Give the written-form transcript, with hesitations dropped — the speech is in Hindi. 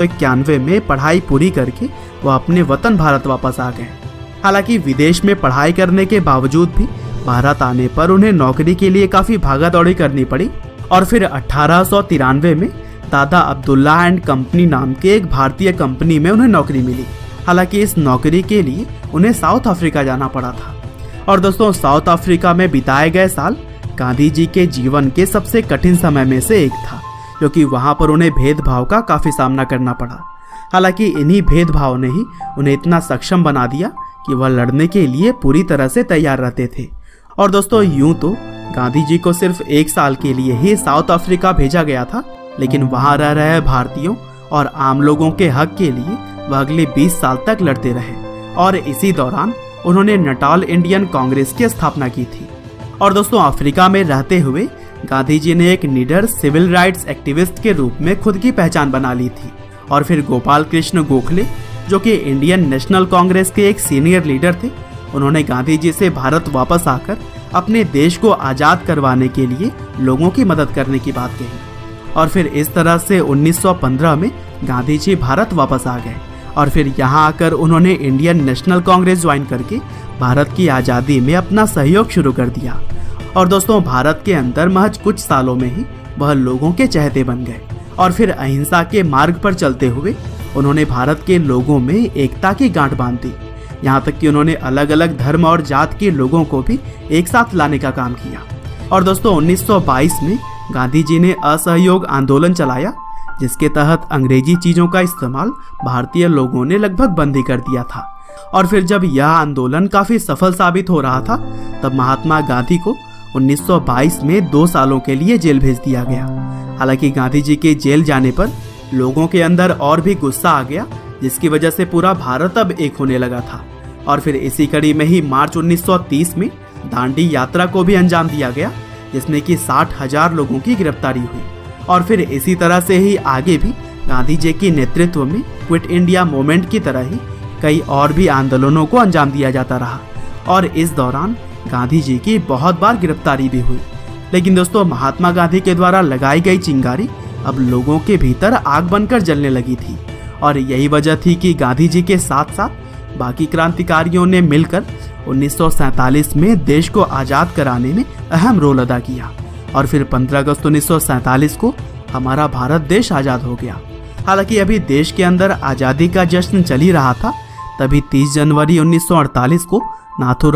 1991 में पढ़ाई पूरी करके वह अपने वतन भारत वापस आ गए। हालांकि विदेश में पढ़ाई करने के बावजूद भी भारत आने पर उन्हें नौकरी के लिए काफ़ी भागा दौड़ी करनी पड़ी और फिर 1893 में दादा अब्दुल्ला एंड कंपनी नाम के एक भारतीय कंपनी में उन्हें नौकरी मिली। हालांकि इस नौकरी के लिए उन्हें साउथ अफ्रीका जाना पड़ा था। और दोस्तों, साउथ अफ्रीका में बिताए गए साल गांधी जी के जीवन के सबसे कठिन समय में से एक था, क्योंकि वहां पर उन्हें भेदभाव का काफ़ी सामना करना पड़ा। हालांकि इन्हीं भेदभाव ने ही उन्हें इतना सक्षम बना दिया कि वह लड़ने के लिए पूरी तरह से तैयार रहते थे। और दोस्तों, यूं तो गांधी जी को सिर्फ 1 साल के लिए ही साउथ अफ्रीका भेजा गया था, लेकिन वहां रह रहे भारतीयों और आम लोगों के हक के लिए वह अगले 20 साल तक लड़ते रहे। और इसी दौरान उन्होंने नटाल इंडियन कांग्रेस की स्थापना की थी। और दोस्तों, अफ्रीका में रहते हुए गांधी जी ने एक निडर सिविल राइट्स एक्टिविस्ट के रूप में खुद की पहचान बना ली थी। और फिर गोपाल कृष्ण गोखले, जो कि इंडियन नेशनल कांग्रेस के एक सीनियर लीडर थे, उन्होंने गांधी जी से भारत वापस आकर अपने देश को आज़ाद करवाने के लिए लोगों की मदद करने की बात कही। और फिर इस तरह से 1915 में गांधी जी भारत वापस आ गए और फिर यहाँ आकर उन्होंने इंडियन नेशनल कांग्रेस ज्वाइन करके भारत की आज़ादी में अपना सहयोग शुरू कर दिया। और दोस्तों, भारत के अंदर महज कुछ सालों में ही वह लोगों के चहेते बन गए और फिर अहिंसा के मार्ग पर चलते हुए उन्होंने भारत के लोगों में एकता की गांठ बांध दी। यहाँ तक कि उन्होंने अलग अलग धर्म और जात के लोगों को भी एक साथ लाने का काम किया। और दोस्तों, 1922 में गांधी जी ने असहयोग आंदोलन चलाया, जिसके तहत अंग्रेजी चीज़ों का इस्तेमाल भारतीय लोगों ने लगभग बंद ही कर दिया था। और फिर जब यह आंदोलन काफ़ी सफल साबित हो रहा था, तब महात्मा गांधी को 1922 में 2 सालों के लिए जेल भेज दिया गया। हालांकि गांधी जी के जेल जाने पर लोगों के अंदर और भी गुस्सा आ गया, जिसकी वजह से पूरा भारत अब एक होने लगा था। और फिर इसी कड़ी में ही मार्च 1930 में दांडी यात्रा को भी अंजाम दिया गया, जिसमें कि 60,000 लोगों की गिरफ्तारी हुई। और फिर इसी तरह से ही आगे भी गांधी जी के नेतृत्व में क्विट इंडिया मूवमेंट की तरह ही कई और भी आंदोलनों को अंजाम दिया जाता रहा। और इस दौरान गांधी जी की बहुत बार गिरफ्तारी भी हुई। लेकिन दोस्तों, महात्मा गांधी के द्वारा लगाई गई चिंगारी अब लोगों के भीतर आग बनकर जलने लगी थी। और यही वजह थी कि गांधी जी के साथ साथ बाकी क्रांतिकारियों ने मिलकर 1947 में देश को आज़ाद कराने में अहम रोल अदा किया। और फिर 15 अगस्त 1947 को हमारा भारत देश आज़ाद हो गया। हालांकि अभी देश के अंदर आज़ादी का जश्न चल ही रहा था, तभी 30 जनवरी 1948 को नाथूराम